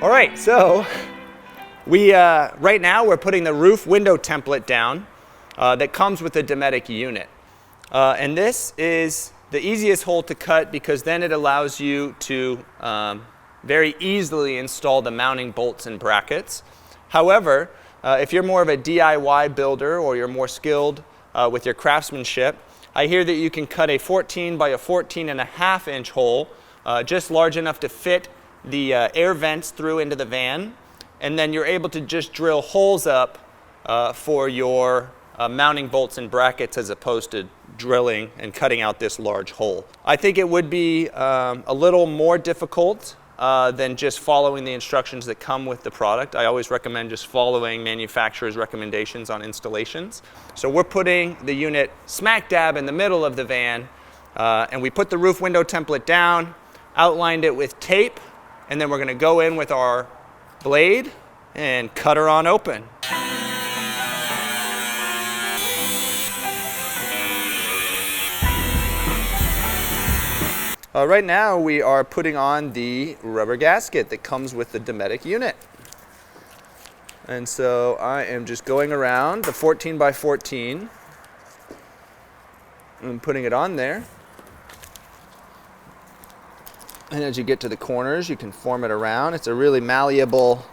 All right, so right now we're putting the roof window template down that comes with the Dometic unit. And this is the easiest hole to cut because then it allows you to very easily install the mounting bolts and brackets. However, if you're more of a DIY builder or you're more skilled with your craftsmanship, I hear that you can cut a 14 by a 14.5 inch hole, just large enough to fit the air vents through into the van, and then you're able to just drill holes up for your mounting bolts and brackets as opposed to drilling and cutting out this large hole. I think it would be a little more difficult than just following the instructions that come with the product. I always recommend just following manufacturer's recommendations on installations. So we're putting the unit smack dab in the middle of the van, and we put the roof window template down, outlined it with tape, and then we're going to go in with our blade and cut her on open. Right now we are putting on the rubber gasket that comes with the Dometic unit. And so I am just going around the 14 by 14 and putting it on there. And as you get to the corners, you can form it around. It's a really malleable,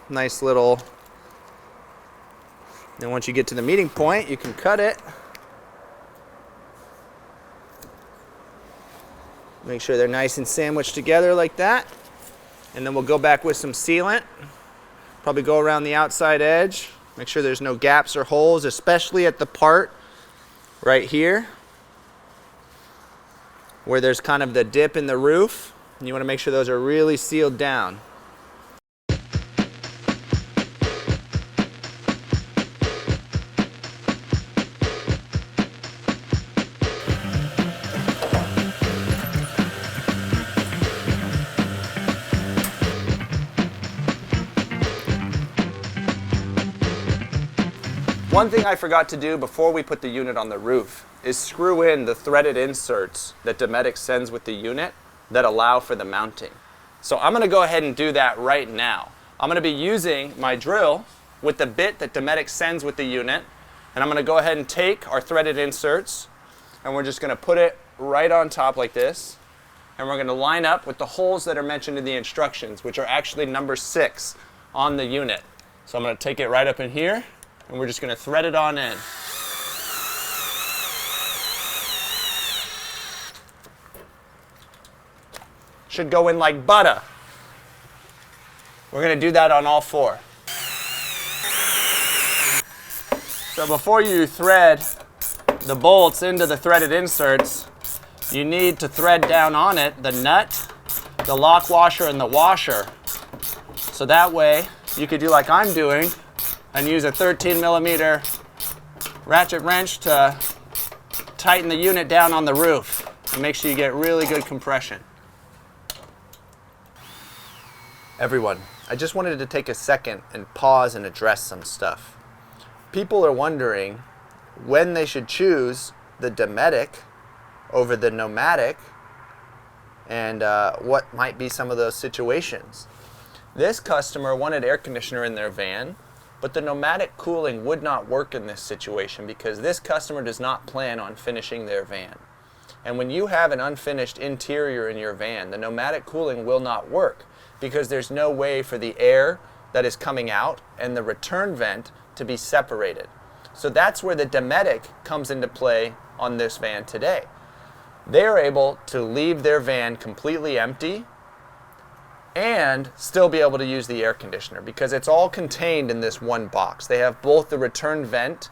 nice little, and once you get to the meeting point, you can cut it. Make sure they're nice and sandwiched together like that. And then we'll go back with some sealant. Probably go around the outside edge. Make sure there's no gaps or holes, especially at the part right here where there's kind of the dip in the roof. And you want to make sure those are really sealed down. One thing I forgot to do before we put the unit on the roof is screw in the threaded inserts that Dometic sends with the unit that allow for the mounting. So I'm going to go ahead and do that right now. I'm going to be using my drill with the bit that Dometic sends with the unit, and I'm going to go ahead and take our threaded inserts and we're just going to put it right on top like this, and we're going to line up with the holes that are mentioned in the instructions, which are actually number 6 on the unit. So I'm going to take it right up in here, and we're just going to thread it on in. Should go in like butter. We're going to do that on all 4. So before you thread the bolts into the threaded inserts, you need to thread down on it the nut, the lock washer, and the washer. So that way you could do like I'm doing and use a 13mm ratchet wrench to tighten the unit down on the roof and make sure you get really good compression. Everyone, I just wanted to take a second and pause and address some stuff. People are wondering when they should choose the Dometic over the Nomadic and what might be some of those situations. This customer wanted air conditioner in their van, but the Nomadic cooling would not work in this situation because this customer does not plan on finishing their van. And when you have an unfinished interior in your van, the Nomadic cooling will not work because there's no way for the air that is coming out and the return vent to be separated. So that's where the Dometic comes into play on this van today. They are able to leave their van completely empty and still be able to use the air conditioner because it's all contained in this one box. They have both the return vent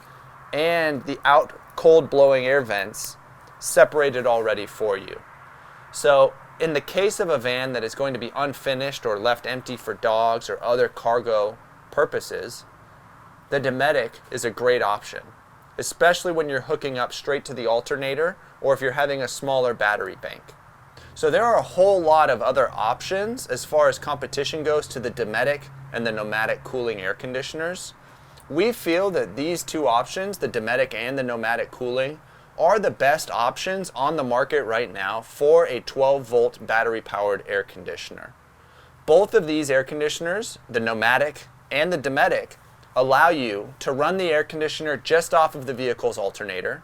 and the out cold blowing air vents separated already for you. So in the case of a van that is going to be unfinished or left empty for dogs or other cargo purposes, the Dometic is a great option, especially when you're hooking up straight to the alternator or if you're having a smaller battery bank. So there are a whole lot of other options as far as competition goes to the Dometic and the Nomadic cooling air conditioners. We feel that these two options, the Dometic and the Nomadic cooling, are the best options on the market right now for a 12-volt battery-powered air conditioner. Both of these air conditioners, the Nomadic and the Dometic, allow you to run the air conditioner just off of the vehicle's alternator,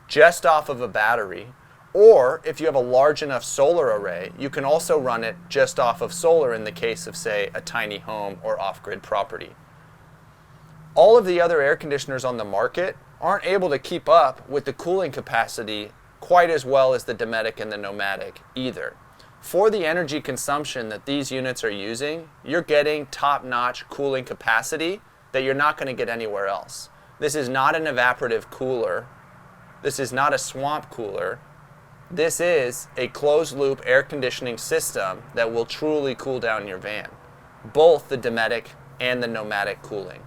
just off of a battery, or if you have a large enough solar array, you can also run it just off of solar in the case of, say, a tiny home or off-grid property. All of the other air conditioners on the market aren't able to keep up with the cooling capacity quite as well as the Dometic and the Nomadic either. For the energy consumption that these units are using, you're getting top-notch cooling capacity that you're not going to get anywhere else. This is not an evaporative cooler. This is not a swamp cooler. This is a closed-loop air conditioning system that will truly cool down your van, both the Dometic and the Nomadic cooling.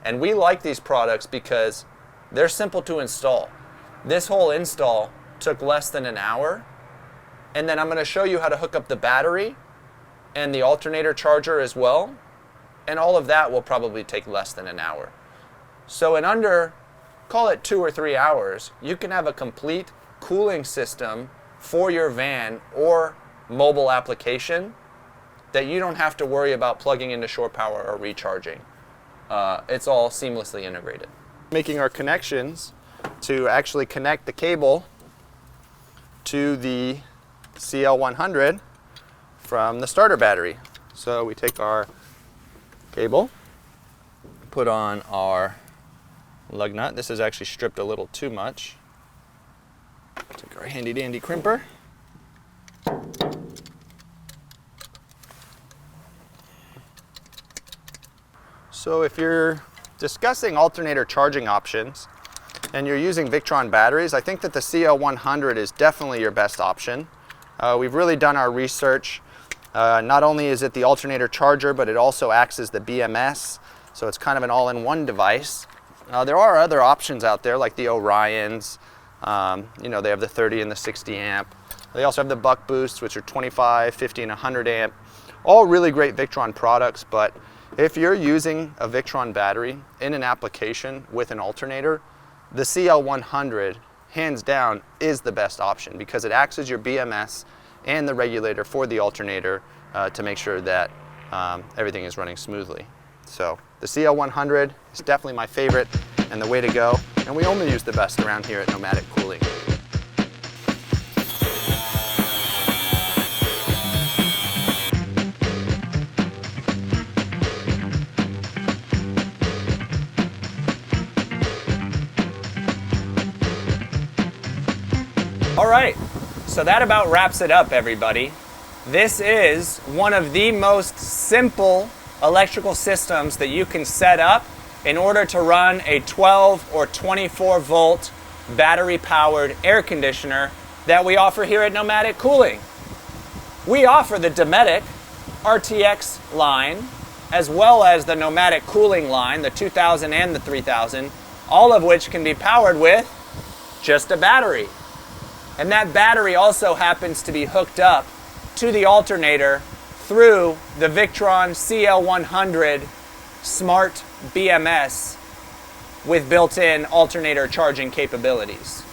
And we like these products because they're simple to install. This whole install took less than an hour, and then I'm going to show you how to hook up the battery and the alternator charger as well, and all of that will probably take less than an hour. So in under, call it 2 or 3 hours, you can have a complete cooling system for your van or mobile application that you don't have to worry about plugging into shore power or recharging. It's all seamlessly integrated. Making our connections to actually connect the cable to the CL100 from the starter battery. So we take our cable, put on our lug nut. This is actually stripped a little too much. Take our handy dandy crimper. So if you're discussing alternator charging options and you're using Victron batteries, I think that the CL100 is definitely your best option. We've really done our research. Not only is it the alternator charger, but it also acts as the BMS, so it's kind of an all-in-one device. There are other options out there like the Orions. You know, they have the 30 and the 60 amp. They also have the Buck Boosts, which are 25, 50, and 100 amp. All really great Victron products, but if you're using a Victron battery in an application with an alternator, the CL100, hands down, is the best option because it acts as your BMS and the regulator for the alternator to make sure that everything is running smoothly. So the CL100 is definitely my favorite and the way to go, and we only use the best around here at Nomadic Cooling. All right, so that about wraps it up, everybody. This is one of the most simple electrical systems that you can set up in order to run a 12 or 24 volt battery powered air conditioner that we offer here at Nomadic Cooling. We offer the Dometic RTX line as well as the Nomadic Cooling line, the 2000 and the 3000, all of which can be powered with just a battery. And that battery also happens to be hooked up to the alternator through the Victron CL100 Smart BMS with built-in alternator charging capabilities.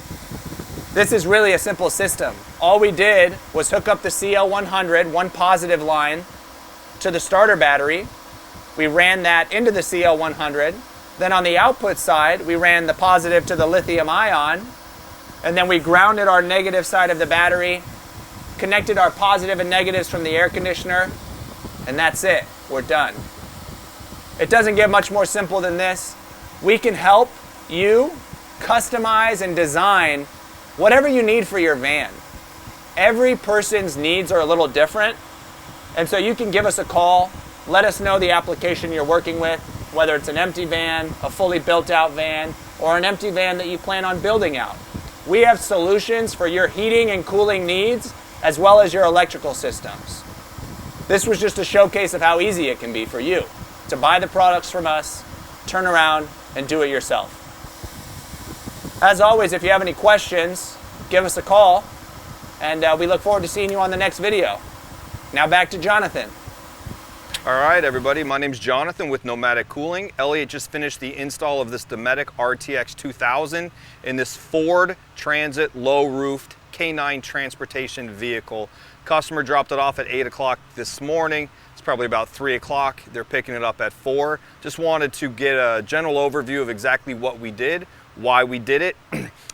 This is really a simple system. All we did was hook up the CL100, one positive line, to the starter battery. We ran that into the CL100. Then on the output side, we ran the positive to the lithium ion, and then we grounded our negative side of the battery, connected our positive and negatives from the air conditioner, and that's it. We're done. It doesn't get much more simple than this. We can help you customize and design whatever you need for your van. Every person's needs are a little different, and so you can give us a call, let us know the application you're working with, whether it's an empty van, a fully built out van, or an empty van that you plan on building out. We have solutions for your heating and cooling needs, as well as your electrical systems. This was just a showcase of how easy it can be for you to buy the products from us, turn around, and do it yourself. As always, if you have any questions, give us a call, and we look forward to seeing you on the next video. Now back to Jonathan. All right, everybody, my name's Jonathan with Nomadic Cooling. Elliot just finished the install of this Dometic RTX 2000 in this Ford Transit low-roofed K9 transportation vehicle. Customer dropped it off at 8 o'clock this morning. probably about 3 o'clock. They're picking it up at 4. Just wanted to get a general overview of exactly what we did, why we did it,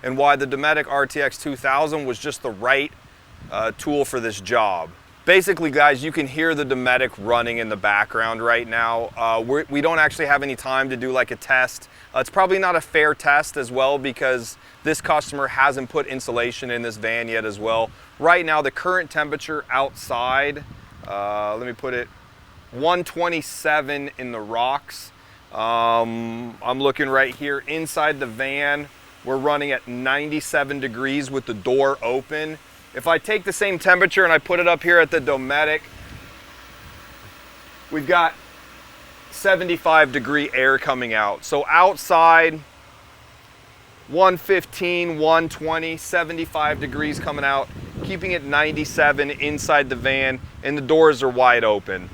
and why the Dometic RTX 2000 was just the right tool for this job. Basically, guys, you can hear the Dometic running in the background right now. We don't actually have any time to do like a test. It's probably not a fair test as well because this customer hasn't put insulation in this van yet as well. Right now, the current temperature outside, let me put it, 127 in the rocks. I'm looking right here inside the van. We're running at 97 degrees with the door open. If I take the same temperature and I put it up here at the Dometic, we've got 75 degree air coming out. So outside, 115, 120, 75 degrees coming out, keeping it 97 inside the van, and the doors are wide open.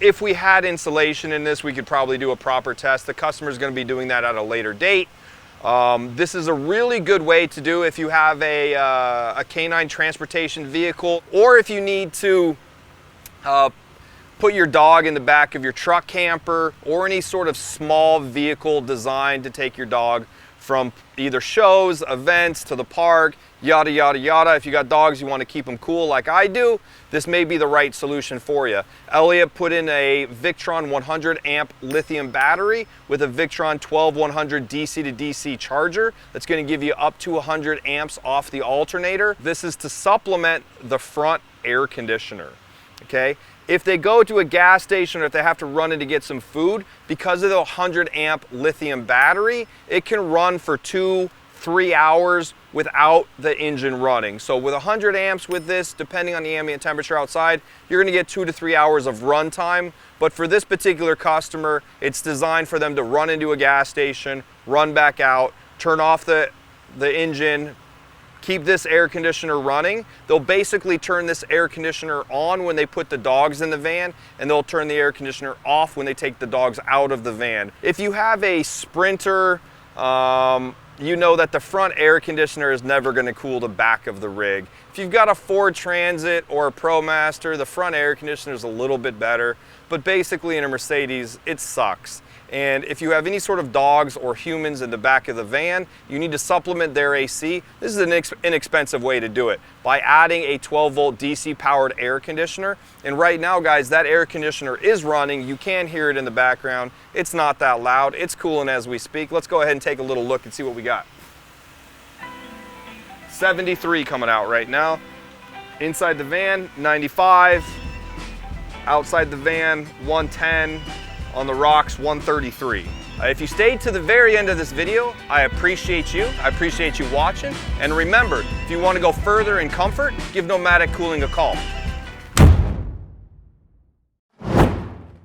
If we had insulation in this, we could probably do a proper test. The customer's gonna be doing that at a later date. This is a really good way to do if you have a canine transportation vehicle, or if you need to put your dog in the back of your truck camper or any sort of small vehicle designed to take your dog from either shows, events, to the park, yada, yada, yada. If you got dogs, you want to keep them cool like I do, this may be the right solution for you. Elliot put in a Victron 100 amp lithium battery with a Victron 12100 DC to DC charger that's going to give you up to 100 amps off the alternator. This is to supplement the front air conditioner, okay? If they go to a gas station or if they have to run in to get some food, because of the 100 amp lithium battery, it can run for 2-3 hours without the engine running. So with 100 amps with this, depending on the ambient temperature outside, you're gonna get 2 to 3 hours of run time. But for this particular customer, it's designed for them to run into a gas station, run back out, turn off the engine, keep this air conditioner running. They'll basically turn this air conditioner on when they put the dogs in the van, and they'll turn the air conditioner off when they take the dogs out of the van. If you have a Sprinter, you know that the front air conditioner is never going to cool the back of the rig. If you've got a Ford Transit or a ProMaster, the front air conditioner is a little bit better, but basically in a Mercedes, it sucks. And if you have any sort of dogs or humans in the back of the van, you need to supplement their AC. This is an inexpensive way to do it, by adding a 12 volt DC powered air conditioner. And right now, guys, that air conditioner is running. You can hear it in the background. It's not that loud. It's cooling as we speak. Let's go ahead and take a little look and see what we got. 73 coming out right now. Inside the van, 95. Outside the van, 110. On the rocks, 133. If you stayed to the very end of this video, I appreciate you. I appreciate you watching. And remember, if you want to go further in comfort, give Nomadic Cooling a call.